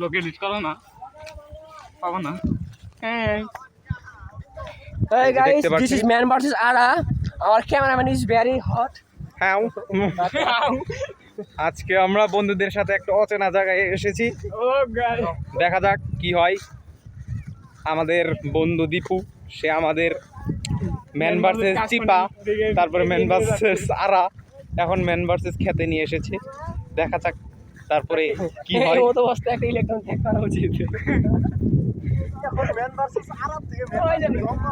লোকে লিস্ট করো না, পাবো না। Hey guys, this is man versus Ara. Our cameraman is very hot. হ্যাঁ, আজকে আমরা বন্ধুদের সাথে একটা অচেনা জায়গায় এসেছি। দেখা যাক কি হয়। আমাদের বন্ধু দীপু, সে আমাদের ম্যান ভার্সেস চিপা, তারপরে ম্যান ভার্সেস আরা, এখন ম্যান ভার্সেস খেতে নিয়ে এসেছে। দেখা যাক তারপরে কি হয়। ও তো বসতে একটা ইলেকট্রন ঠেক করা উচিত।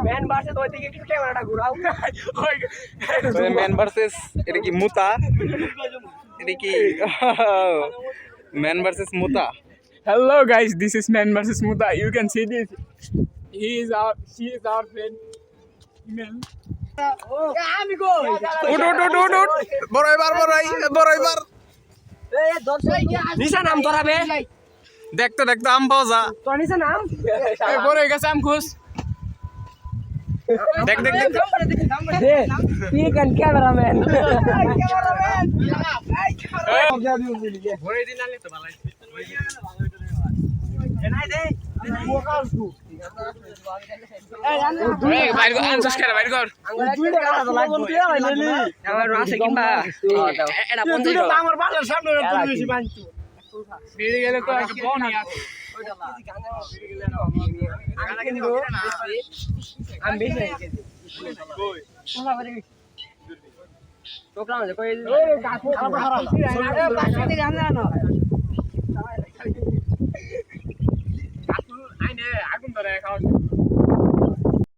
ম্যান ভার্সেস ওই দিকে একটু ক্যামেরাটা ঘুরাও। ম্যান ভার্সেস এটা কি মুতা, এটা কি ম্যান ভার্সেস মুতা। Hello guys, this is Man versus Muta. You can see this. She is our friend. Female. আমি কই উঠ উঠ উঠ উঠ উঠ, বড়াইবার বড়াইবার। নিশা নাম ধরাবে, দেখতে দেখতে আম পাওয়া যা। তোর নিশা নাম Hey, bro, you guys, I'm Khus. দেখ দেখ দেখ দে কি কেন ক্যামেরাম্যান Hey, বাইরে কর, unsubscribe, বাইরে কর। আমার আছে কিংবা এটা 50 আমার বাসার সামনে বেশি বানছো। বেরিয়ে গেলে তো একটা বনি আছে। আমি বেশি রেখেছি প্রোগ্রাম আছে কই